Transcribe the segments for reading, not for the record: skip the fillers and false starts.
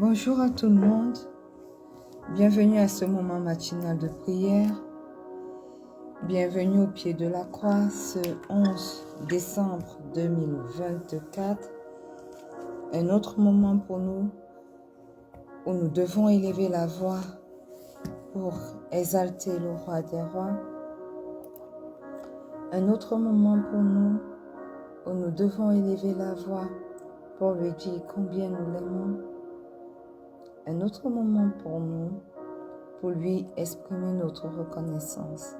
Bonjour à tout le monde, bienvenue à ce moment matinal de prière, bienvenue au pied de la croix ce 11 décembre 2024, un autre moment pour nous où nous devons élever la voix pour exalter le roi des rois, un autre moment pour nous où nous devons élever la voix pour lui dire combien nous l'aimons, un autre moment pour nous pour lui exprimer notre reconnaissance.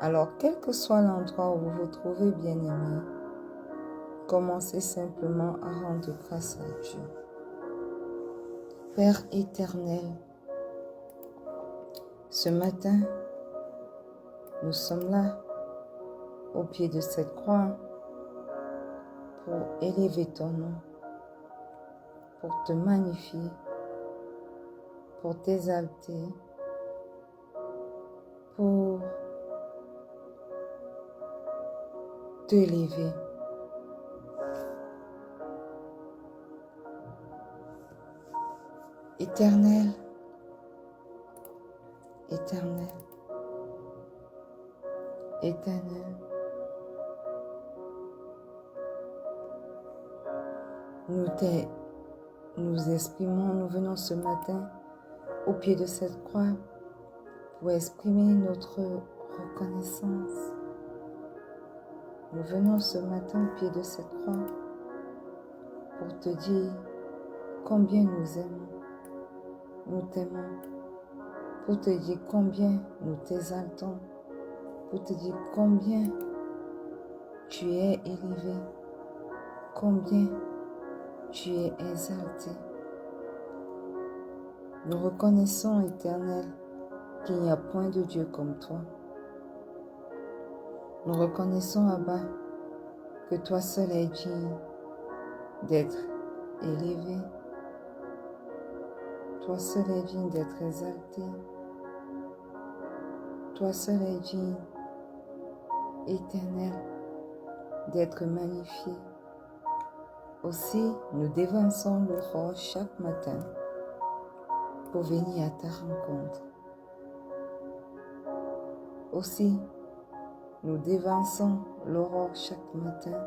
Alors, quel que soit l'endroit où vous vous trouvez, bien-aimés, commencez simplement à rendre grâce à Dieu. Père éternel, ce matin, nous sommes là, au pied de cette croix, pour élever ton nom, pour te magnifier, pour t'exalter, pour t'élever. Éternel, éternel, éternel, nous exprimons, nous venons ce matin au pied de cette croix pour exprimer notre reconnaissance. Nous venons ce matin au pied de cette croix pour te dire combien nous aimons, nous t'aimons, pour te dire combien nous t'exaltons, pour te dire combien tu es élevé, combien tu es exalté. Nous reconnaissons, Éternel, qu'il n'y a point de Dieu comme toi. Nous reconnaissons, Abba, que toi seul es digne d'être élevé. Toi seul es digne d'être exalté. Toi seul es digne, Éternel, d'être magnifié. Aussi, nous dévançons l'aurore chaque matin pour venir à ta rencontre. Aussi, nous dévançons l'aurore chaque matin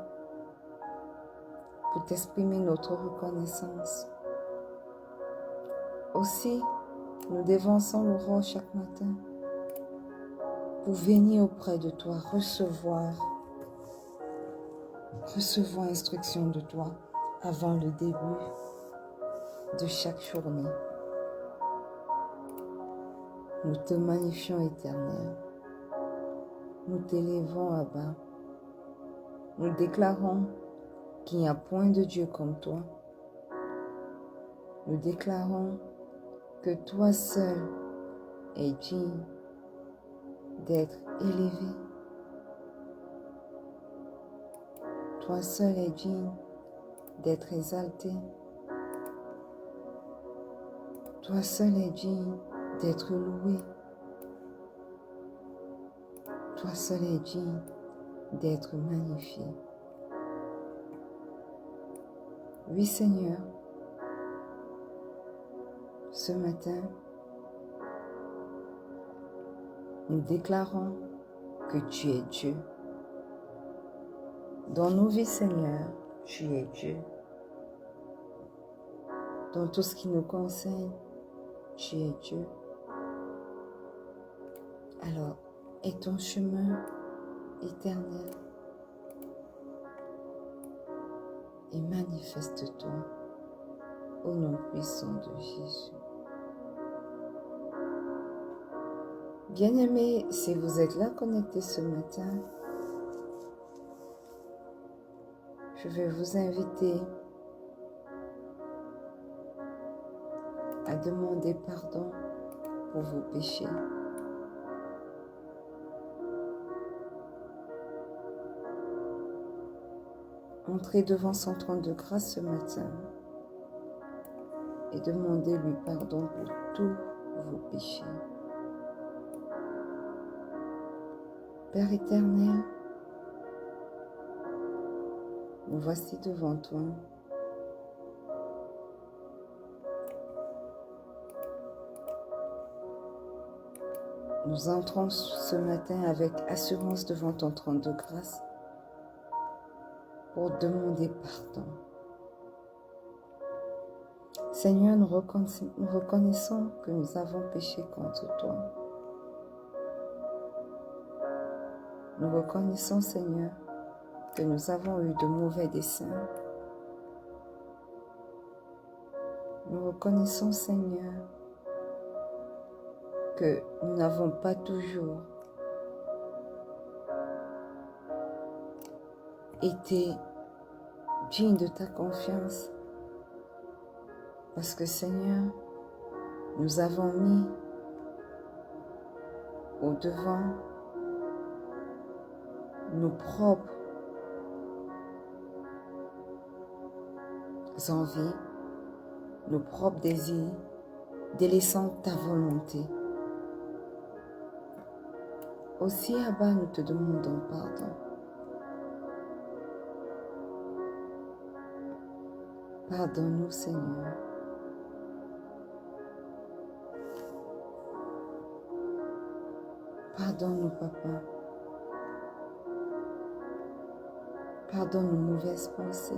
pour t'exprimer notre reconnaissance. Aussi, nous dévançons l'aurore chaque matin pour venir auprès de toi, recevoir instruction de toi avant le début de chaque journée. Nous te magnifions, Éternel. Nous t'élevons, Abba. Nous déclarons qu'il n'y a point de Dieu comme toi. Nous déclarons que toi seul es digne d'être élevé. Toi seul es digne d'être exalté. Toi seul es digne d'être loué. Toi seul es digne d'être magnifié. Oui, Seigneur, ce matin, nous déclarons que tu es Dieu. Dans nos vies, Seigneur, tu es Dieu. Dans tout ce qui nous concerne, tu es Dieu. Alors, est ton chemin éternel et manifeste-toi au nom puissant de Jésus. Bien-aimés, si vous êtes là connectés ce matin, je vais vous inviter à demander pardon pour vos péchés. entrez devant son trône de grâce ce matin et demandez-lui pardon pour tous vos péchés. Père éternel, nous voici devant toi. Nous entrons ce matin avec assurance devant ton trône de grâce pour demander pardon. Seigneur, nous reconnaissons que nous avons péché contre toi. Nous reconnaissons, Seigneur, que nous avons eu de mauvais desseins. Nous reconnaissons, Seigneur, que nous n'avons pas toujours été dignes de ta confiance. Parce que, Seigneur, nous avons mis au devant nos propres envies, nos propres désirs, délaissant ta volonté. Aussi, Abba, nous te demandons pardon. Pardonne-nous, Seigneur. Pardonne-nous, Papa. Pardonne nos mauvaises pensées.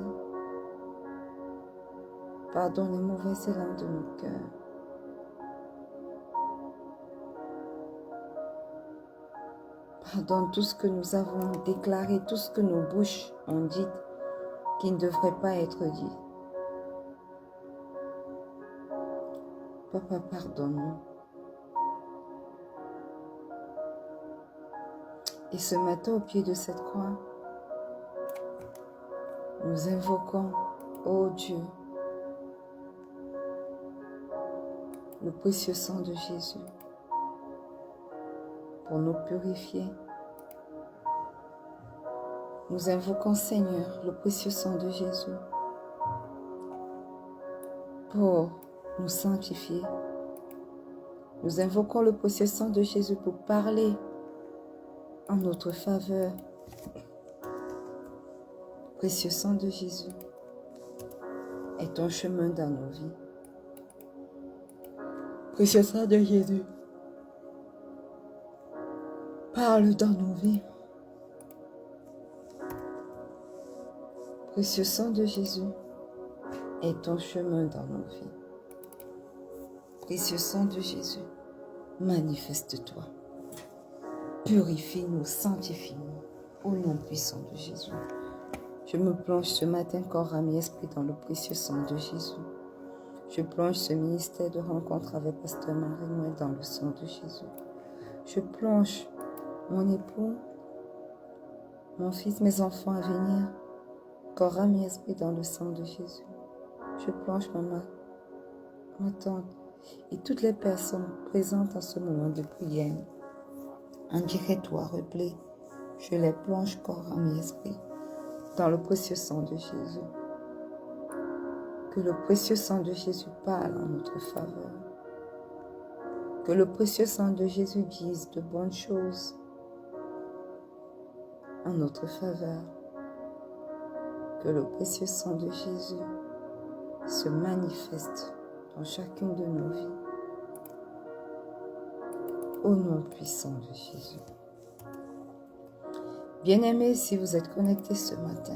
Pardonne les mauvais élans de nos cœurs. Pardonne tout ce que nous avons déclaré, tout ce que nos bouches ont dit qui ne devrait pas être dit. Papa, pardonne-nous. Et ce matin, au pied de cette croix, nous invoquons, ô Dieu, le précieux sang de Jésus pour nous purifier. Nous invoquons, Seigneur, le précieux sang de Jésus pour nous sanctifier. Nous invoquons le précieux sang de Jésus pour parler en notre faveur. Précieux sang de Jésus, est ton chemin dans nos vies. Précieux sang de Jésus, parle dans nos vies. Précieux sang de Jésus, est ton chemin dans nos vies. Précieux sang de Jésus, manifeste-toi. Purifie-nous, sanctifie-nous, au nom puissant de Jésus. Je me plonge ce matin, corps, âme et esprit, dans le précieux sang de Jésus. Je plonge ce ministère de rencontre avec Pasteur Marie-Noël dans le sang de Jésus. Je plonge mon époux, mon fils, mes enfants à venir, corps, âme et esprit, dans le sang de Jésus. Je plonge ma tante et toutes les personnes présentes en ce moment de prière, en direct ou à replay. Je les plonge, corps, âme et esprit, dans le précieux sang de Jésus. Que le précieux sang de Jésus parle en notre faveur. Que le précieux sang de Jésus dise de bonnes choses en notre faveur. Que le précieux sang de Jésus se manifeste dans chacune de nos vies. Au nom puissant de Jésus. Bien-aimés, si vous êtes connectés ce matin,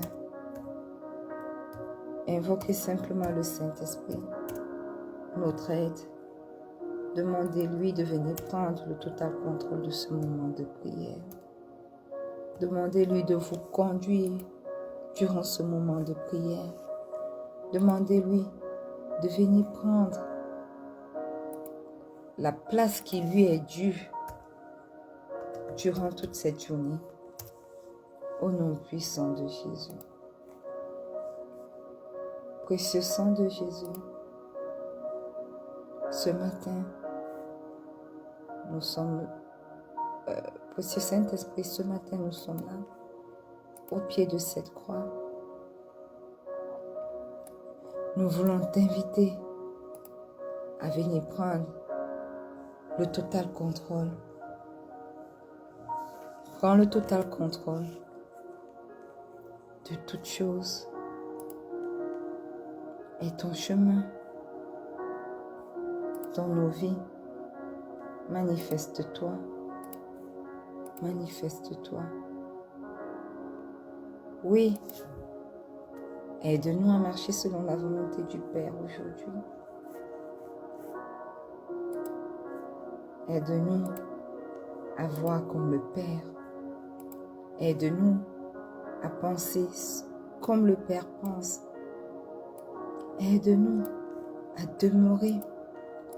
invoquez simplement le Saint-Esprit, notre aide. Demandez-lui de venir prendre le total contrôle de ce moment de prière. Demandez-lui de vous conduire durant ce moment de prière. Demandez-lui de venir prendre la place qui lui est due durant toute cette journée. Au nom puissant de Jésus. Précieux sang de Jésus, ce matin, nous sommes, précieux Saint-Esprit, ce matin, nous sommes là, au pied de cette croix, nous voulons t'inviter à venir prendre le total contrôle. Prends le total contrôle de toutes choses et ton chemin dans nos vies. Manifeste-toi. Manifeste-toi. Oui, aide-nous à marcher selon la volonté du Père aujourd'hui. Aide-nous à voir comme le Père. Aide-nous à penser comme le Père pense. Aide-nous à demeurer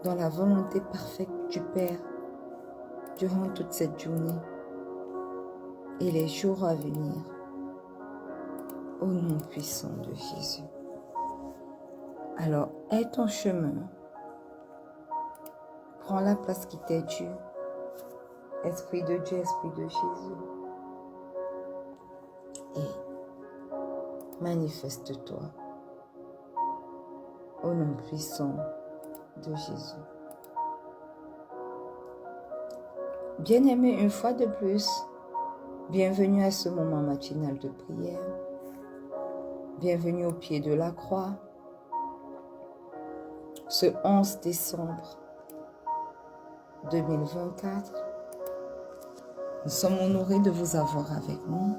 dans la volonté parfaite du Père durant toute cette journée et les jours à venir. Au nom puissant de Jésus. Alors, aie ton chemin. Prends la place qui t'est due. Esprit de Dieu, Esprit de Jésus. Et manifeste-toi. Au nom puissant de Jésus. Bien-aimés, une fois de plus, bienvenue à ce moment matinal de prière. Bienvenue au pied de la croix. Ce 11 décembre 2024, nous sommes honorés de vous avoir avec nous.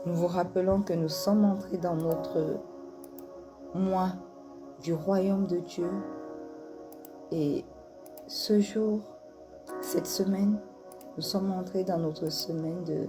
Nous vous rappelons que nous sommes entrés dans notre mois du royaume de Dieu. Et ce jour, cette semaine, nous sommes entrés dans notre semaine de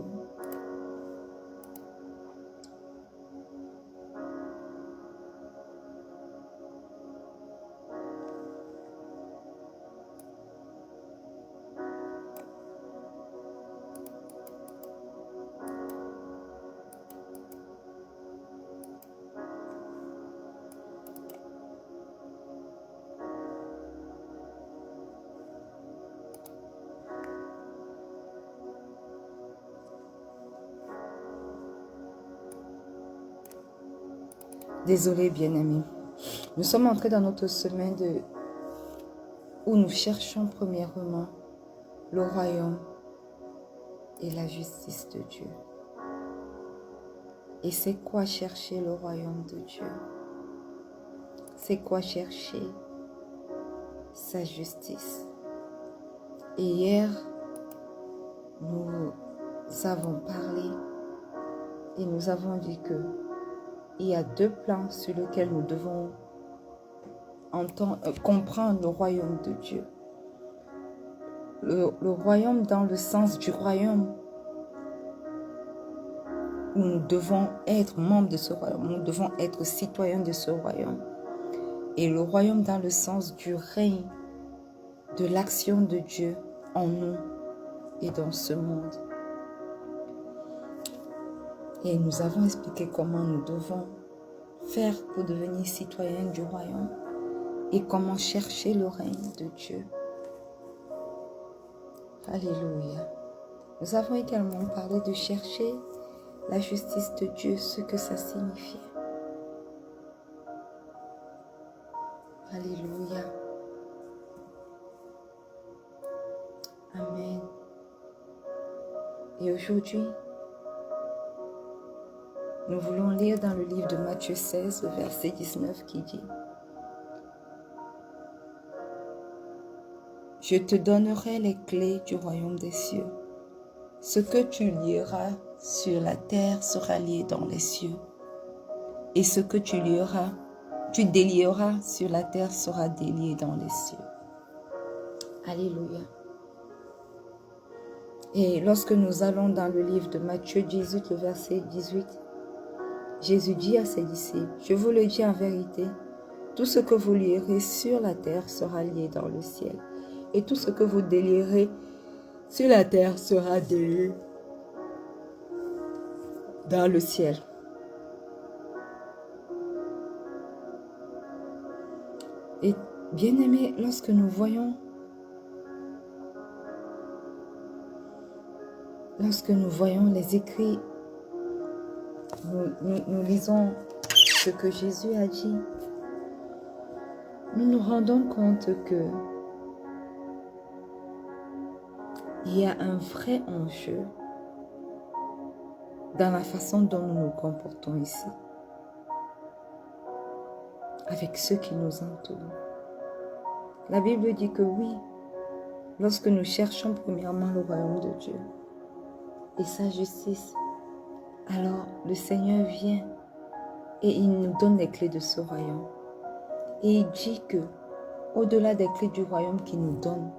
Désolé, bien-aimés. Nous sommes entrés dans notre semaine où nous cherchons premièrement le royaume et la justice de Dieu. Et c'est quoi chercher le royaume de Dieu? C'est quoi chercher sa justice? Et hier, nous avons parlé et nous avons dit que il y a deux plans sur lesquels nous devons comprendre le royaume de Dieu. Le royaume dans le sens du royaume où nous devons être membres de ce royaume, nous devons être citoyens de ce royaume. Et le royaume dans le sens du règne, de l'action de Dieu en nous et dans ce monde. Et nous avons expliqué comment nous devons faire pour devenir citoyens du royaume et comment chercher le règne de Dieu. Alléluia. Nous avons également parlé de chercher la justice de Dieu, ce que ça signifie. Alléluia. Amen. Et aujourd'hui, nous voulons lire dans le livre de Matthieu 16, le verset 19 qui dit: « Je te donnerai les clés du royaume des cieux. Ce que tu lieras sur la terre sera lié dans les cieux. Et ce que tu délieras sur la terre sera délié dans les cieux. » Alléluia. Et lorsque nous allons dans le livre de Matthieu 18, le verset 18, Jésus dit à ses disciples: « Je vous le dis en vérité, tout ce que vous lierez sur la terre sera lié dans le ciel. Et tout ce que vous délierez sur la terre sera délié dans le ciel. » Et bien aimé, lorsque nous voyons, les écrits, nous lisons ce que Jésus a dit nous nous rendons compte que il y a un vrai enjeu dans la façon dont nous nous comportons ici, avec ceux qui nous entourent. La Bible dit que oui, lorsque nous cherchons premièrement le royaume de Dieu et sa justice, alors le Seigneur vient et il nous donne les clés de ce royaume. Et il dit que, au-delà des clés du royaume qu'il nous donne,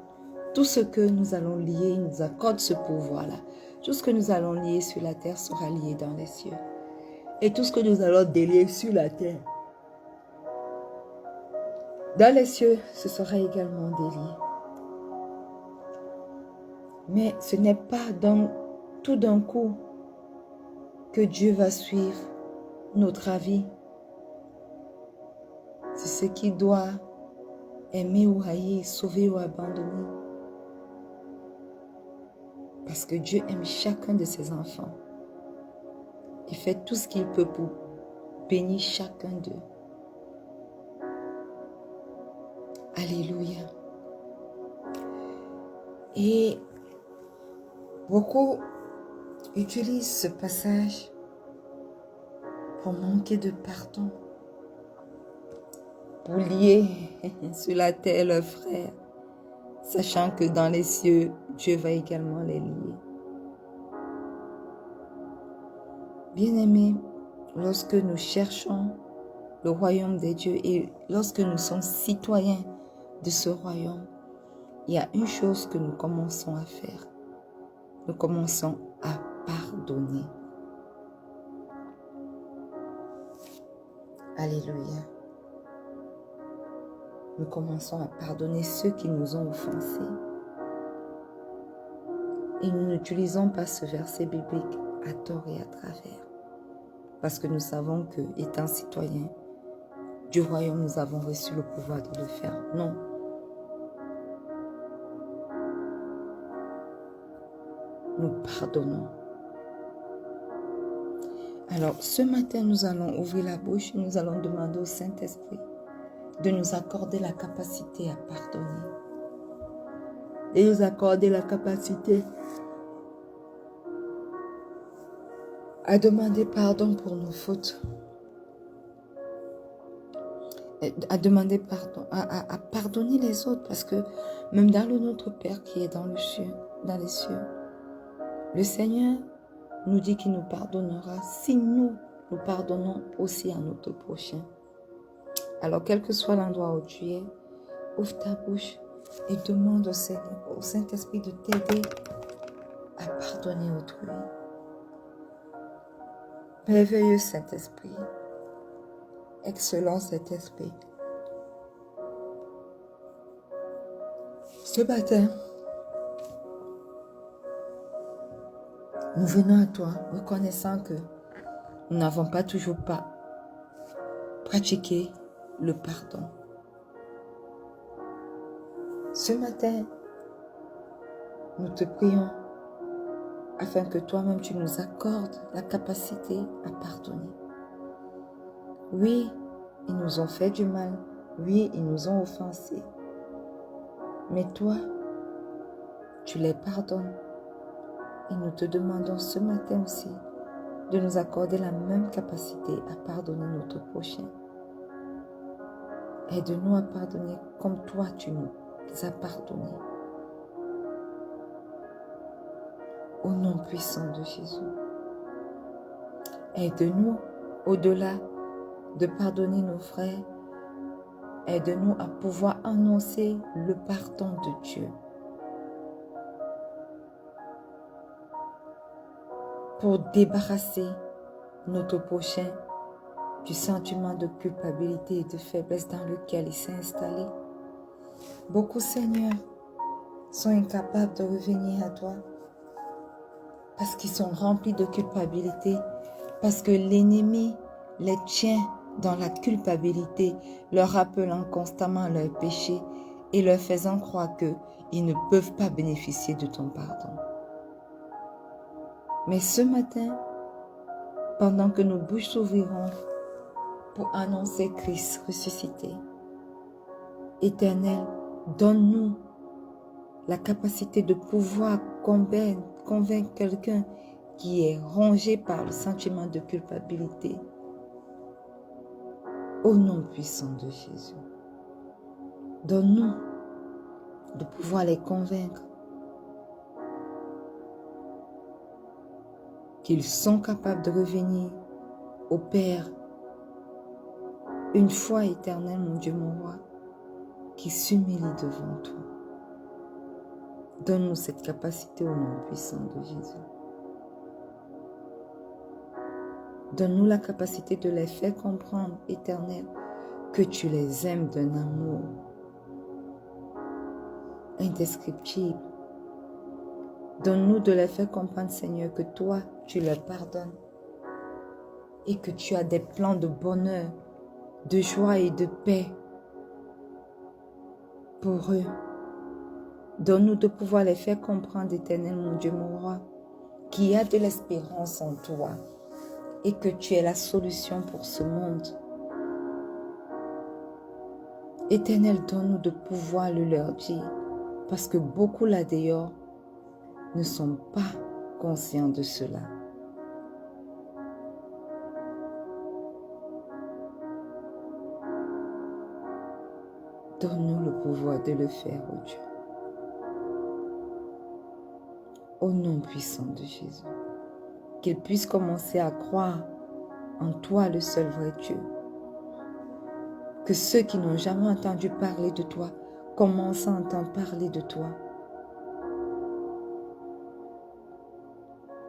tout ce que nous allons lier, il nous accorde ce pouvoir-là. Tout ce que nous allons lier sur la terre sera lié dans les cieux. Et tout ce que nous allons délier sur la terre, dans les cieux, ce sera également délié. Mais ce n'est pas tout d'un coup que Dieu va suivre notre avis. C'est ce qui doit aimer ou haïr, sauver ou abandonner. Parce que Dieu aime chacun de ses enfants. Il fait tout ce qu'il peut pour bénir chacun d'eux. Alléluia. Et beaucoup utilisent ce passage pour manquer de pardon, pour lier sur la terre leurs frères, sachant que dans les cieux, Dieu va également les lier. Bien-aimés, lorsque nous cherchons le royaume des dieux et lorsque nous sommes citoyens de ce royaume, il y a une chose que nous commençons à faire. Nous commençons à pardonner. Alléluia. Nous commençons à pardonner ceux qui nous ont offensés. Et nous n'utilisons pas ce verset biblique à tort et à travers. Parce que nous savons que, étant citoyens du royaume, nous avons reçu le pouvoir de le faire. Non. Nous pardonnons. Alors, ce matin, nous allons ouvrir la bouche et nous allons demander au Saint-Esprit de nous accorder la capacité à pardonner. De nous accorder la capacité à demander pardon pour nos fautes. À demander pardon, à pardonner les autres, parce que même dans le Notre Père qui est dans les cieux, le Seigneur nous dit qu'il nous pardonnera si nous pardonnons aussi à notre prochain. Alors, quel que soit l'endroit où tu es, ouvre ta bouche et demande au Seigneur, au Saint-Esprit de t'aider à pardonner autrui. Merveilleux Saint-Esprit, excellent Saint-Esprit, ce matin, nous venons à toi, reconnaissant que nous n'avons pas toujours pas pratiqué le pardon. Ce matin, nous te prions afin que toi-même tu nous accordes la capacité à pardonner. Oui, ils nous ont fait du mal. Oui, ils nous ont offensés. Mais toi, tu les pardonnes. Et nous te demandons ce matin aussi de nous accorder la même capacité à pardonner notre prochain. Aide-nous à pardonner comme toi tu nous as pardonné. Au nom puissant de Jésus. Aide-nous, au-delà de pardonner nos frères, aide-nous à pouvoir annoncer le pardon de Dieu. Pour débarrasser notre prochain du sentiment de culpabilité et de faiblesse dans lequel il s'est installé. Beaucoup, Seigneur, sont incapables de revenir à toi parce qu'ils sont remplis de culpabilité, parce que l'ennemi les tient dans la culpabilité, leur rappelant constamment leurs péchés et leur faisant croire qu'ils ne peuvent pas bénéficier de ton pardon. Mais ce matin, pendant que nos bouches s'ouvriront pour annoncer Christ ressuscité, Éternel, donne-nous la capacité de pouvoir convaincre quelqu'un qui est rongé par le sentiment de culpabilité. Au nom puissant de Jésus, donne-nous de pouvoir les convaincre qu'ils sont capables de revenir au Père une fois éternel, mon Dieu, mon roi, qui s'humilie devant toi. Donne-nous cette capacité au nom puissant de Jésus. Donne-nous la capacité de les faire comprendre, éternel, que tu les aimes d'un amour indescriptible. Donne-nous de les faire comprendre, Seigneur, que toi, tu leur pardonnes et que tu as des plans de bonheur, de joie et de paix pour eux. Donne-nous de pouvoir les faire comprendre, éternel, mon Dieu, mon roi, qu'il y a de l'espérance en toi et que tu es la solution pour ce monde. Éternel, donne-nous de pouvoir le leur dire, parce que beaucoup là dehors ne sont pas conscients de cela. Donne-nous le pouvoir de le faire, oh Dieu. Au nom puissant de Jésus. Qu'ils puissent commencer à croire en toi, le seul vrai Dieu. Que ceux qui n'ont jamais entendu parler de toi commencent à entendre parler de toi.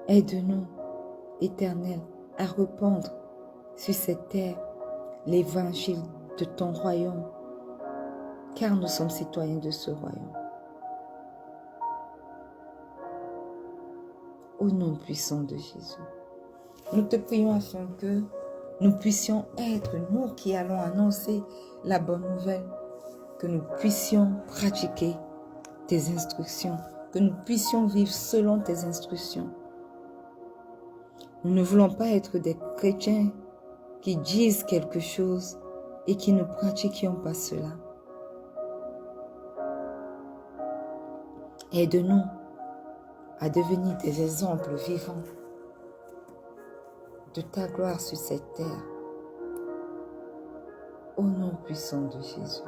Aide-nous, Éternel, à répandre sur cette terre l'évangile de ton royaume, car nous sommes citoyens de ce royaume. Au nom puissant de Jésus, nous te prions afin que nous puissions être, nous qui allons annoncer la bonne nouvelle, que nous puissions pratiquer tes instructions, que nous puissions vivre selon tes instructions. Nous ne voulons pas être des chrétiens qui disent quelque chose et qui ne pratiquions pas cela. Aide-nous à devenir des exemples vivants de ta gloire sur cette terre. Au nom puissant de Jésus.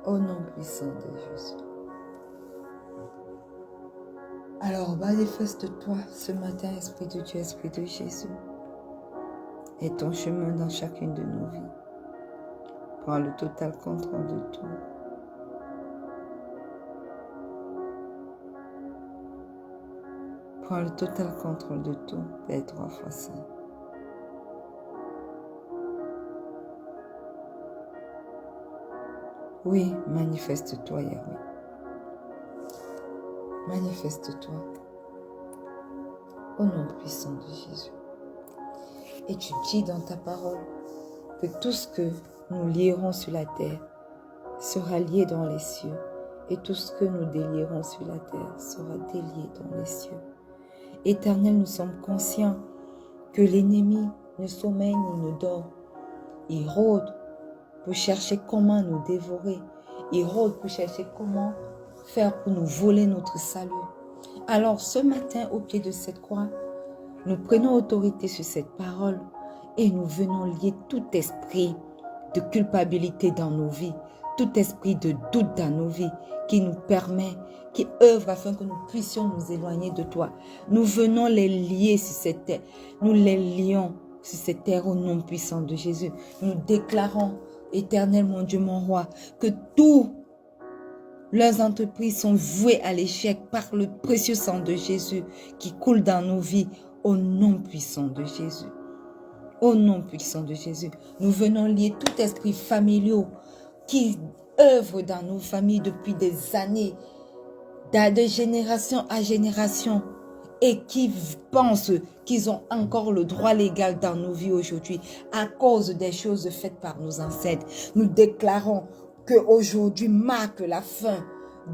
Au nom puissant de Jésus. Alors, manifeste-toi ce matin, Esprit de Dieu, Esprit de Jésus. Et ton chemin dans chacune de nos vies. Prends le total contrôle de tout. Prends le total contrôle de tout, Père 3 fois saint. Oui, manifeste-toi, Yahweh. Manifeste-toi au nom puissant de Jésus. Et tu dis dans ta parole que tout ce que nous lierons sur la terre sera lié dans les cieux, et tout ce que nous délierons sur la terre sera délié dans les cieux. Éternel, nous sommes conscients que l'ennemi ne sommeille ni ne dort. Il rôde pour chercher comment nous dévorer. Il rôde pour chercher comment faire pour nous voler notre salut. Alors ce matin, au pied de cette croix, nous prenons autorité sur cette parole et nous venons lier tout esprit de culpabilité dans nos vies, tout esprit de doute dans nos vies qui nous permet, qui œuvre afin que nous puissions nous éloigner de toi. Nous venons les lier sur cette terre. Nous les lions sur cette terre au nom puissant de Jésus. Nous déclarons, Éternel mon Dieu, mon roi, que tous leurs entreprises sont vouées à l'échec par le précieux sang de Jésus qui coule dans nos vies au nom puissant de Jésus. Au nom puissant de Jésus, nous venons lier tout esprit familial qui œuvre dans nos familles depuis des années, de génération à génération, et qui pensent qu'ils ont encore le droit légal dans nos vies aujourd'hui à cause des choses faites par nos ancêtres. Nous déclarons qu'aujourd'hui marque la fin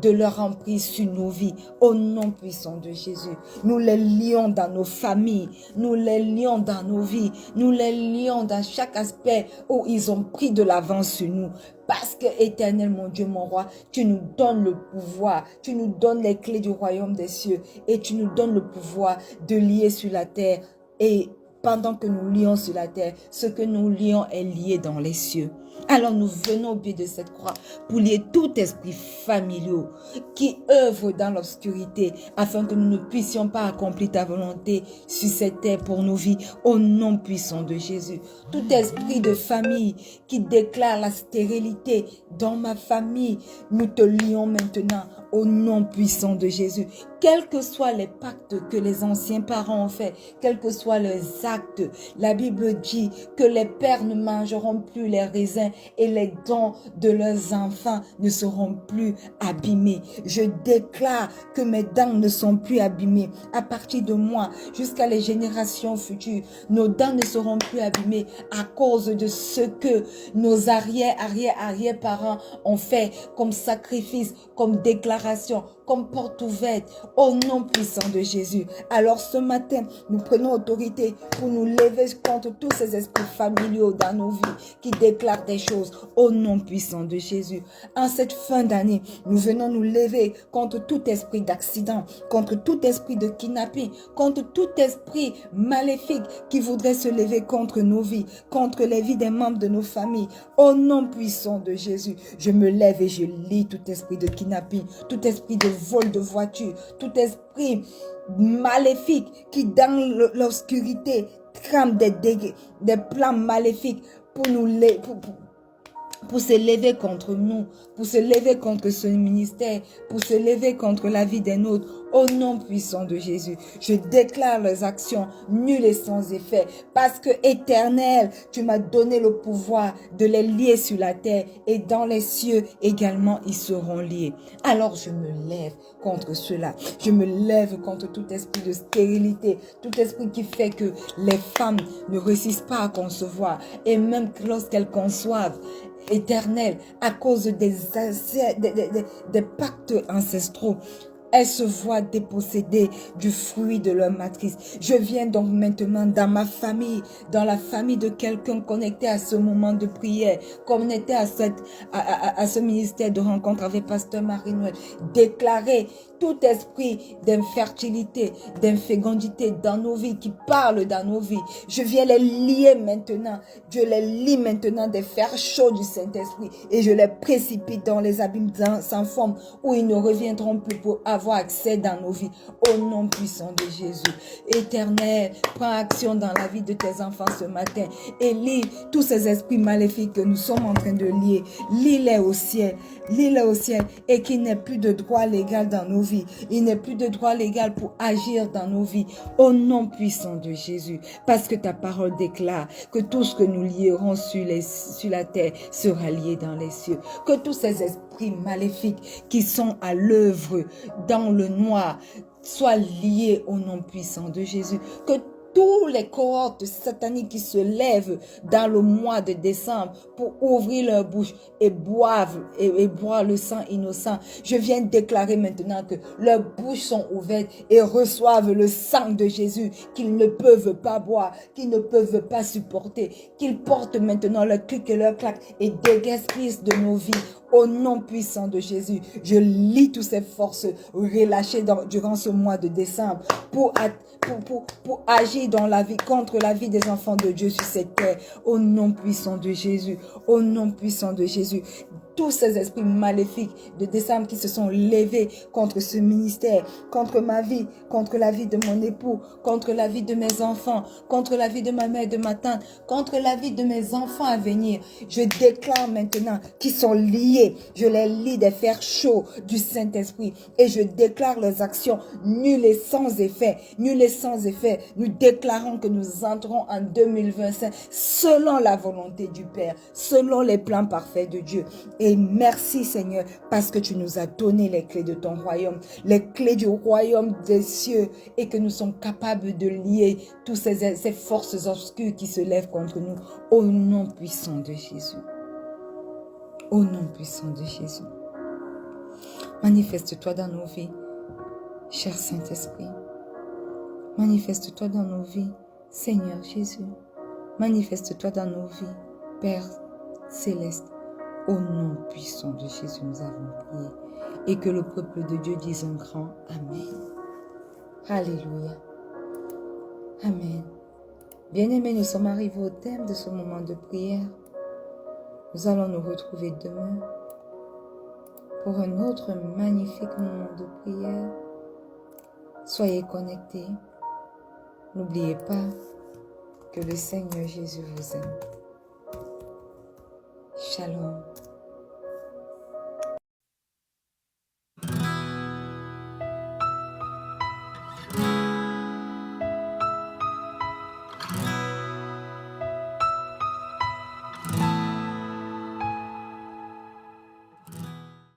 de leur emprise sur nos vies. Au nom puissant de Jésus, nous les lions dans nos familles, nous les lions dans nos vies, nous les lions dans chaque aspect où ils ont pris de l'avance sur nous. Parce que, Éternel, mon Dieu, mon roi, tu nous donnes le pouvoir, tu nous donnes les clés du royaume des cieux et tu nous donnes le pouvoir de lier sur la terre. Et pendant que nous lions sur la terre, ce que nous lions est lié dans les cieux. Alors nous venons au pied de cette croix pour lier tout esprit familial qui œuvre dans l'obscurité afin que nous ne puissions pas accomplir ta volonté sur cette terre pour nos vies au nom puissant de Jésus. Tout esprit de famille qui déclare la stérilité dans ma famille, nous te lions maintenant au nom puissant de Jésus. Quels que soient les pactes que les anciens parents ont faits, quels que soient leurs actes, la Bible dit que les pères ne mangeront plus les raisins et les dents de leurs enfants ne seront plus abîmés. Je déclare que mes dents ne sont plus abîmées. À partir de moi, jusqu'à les générations futures, nos dents ne seront plus abîmées à cause de ce que nos arrière-parents ont fait comme sacrifice, comme déclaration, comme porte ouverte, au nom puissant de Jésus. Alors ce matin, nous prenons autorité pour nous lever contre tous ces esprits familiaux dans nos vies qui déclarent des choses au nom puissant de Jésus. En cette fin d'année, nous venons nous lever contre tout esprit d'accident, contre tout esprit de kidnapping, contre tout esprit maléfique qui voudrait se lever contre nos vies, contre les vies des membres de nos familles. Au nom puissant de Jésus, je me lève et je lis tout esprit de kidnapping, tout esprit de vol de voiture, tout esprit maléfique qui dans l'obscurité trame des plans maléfiques pour nous pour se lever contre nous, pour se lever contre ce ministère, pour se lever contre la vie des nôtres, au nom puissant de Jésus. Je déclare leurs actions nulles et sans effet, parce que, Éternel, tu m'as donné le pouvoir de les lier sur la terre, et dans les cieux également ils seront liés. Alors je me lève contre cela. Je me lève contre tout esprit de stérilité, tout esprit qui fait que les femmes ne réussissent pas à concevoir, et même lorsqu'elles conçoivent, Éternel, à cause des pactes ancestraux, elles se voient dépossédées du fruit de leur matrice. Je viens donc maintenant dans ma famille, dans la famille de quelqu'un connecté à ce moment de prière, connecté à ce ministère de rencontre avec Pasteur Marie-Noël, déclarer tout esprit d'infertilité, d'infécondité dans nos vies, qui parle dans nos vies. Je viens les lier maintenant. Je les lie maintenant des fers chauds du Saint-Esprit et je les précipite dans les abîmes sans forme où ils ne reviendront plus pour avoir accès dans nos vies. Au nom puissant de Jésus. Éternel, prends action dans la vie de tes enfants ce matin et lie tous ces esprits maléfiques que nous sommes en train de lier. Lie-les au ciel. Lis-les au ciel et qu'il n'ait plus de droit légal dans nos vies. Il n'est plus de droit légal pour agir dans nos vies. Au nom puissant de Jésus. Parce que ta parole déclare que tout ce que nous lierons sur la terre sera lié dans les cieux. Que tous ces esprits maléfiques qui sont à l'œuvre dans le noir soient liés au nom puissant de Jésus. Que tous les cohortes sataniques qui se lèvent dans le mois de décembre pour ouvrir leur bouche et boire le sang innocent. Je viens déclarer maintenant que leurs bouches sont ouvertes et reçoivent le sang de Jésus qu'ils ne peuvent pas boire, qu'ils ne peuvent pas supporter, qu'ils portent maintenant leur clic et leur claque et dégaspillent de nos vies. Au nom puissant de Jésus, je lis toutes ces forces relâchées durant ce mois de décembre pour agir dans la vie, contre la vie des enfants de Dieu sur cette terre. Au nom puissant de Jésus, au nom puissant de Jésus. Tous ces esprits maléfiques de décembre qui se sont levés contre ce ministère, contre ma vie, contre la vie de mon époux, contre la vie de mes enfants, contre la vie de ma mère, de ma tante, contre la vie de mes enfants à venir. Je déclare maintenant qu'ils sont liés. Je les lie des fers chauds du Saint-Esprit et je déclare leurs actions nulles et sans effet. Nulles et sans effet. Nous déclarons que nous entrons en 2025 selon la volonté du Père, selon les plans parfaits de Dieu. Et merci Seigneur parce que tu nous as donné les clés de ton royaume, les clés du royaume des cieux et que nous sommes capables de lier toutes ces forces obscures qui se lèvent contre nous au nom puissant de Jésus. Au nom puissant de Jésus. Manifeste-toi dans nos vies, cher Saint-Esprit. Manifeste-toi dans nos vies, Seigneur Jésus. Manifeste-toi dans nos vies, Père Céleste. Au nom puissant de Jésus, nous avons prié. Et que le peuple de Dieu dise un grand Amen. Alléluia. Amen. Bien-aimés, nous sommes arrivés au terme de ce moment de prière. Nous allons nous retrouver demain pour un autre magnifique moment de prière. Soyez connectés. N'oubliez pas que le Seigneur Jésus vous aime. Shalom.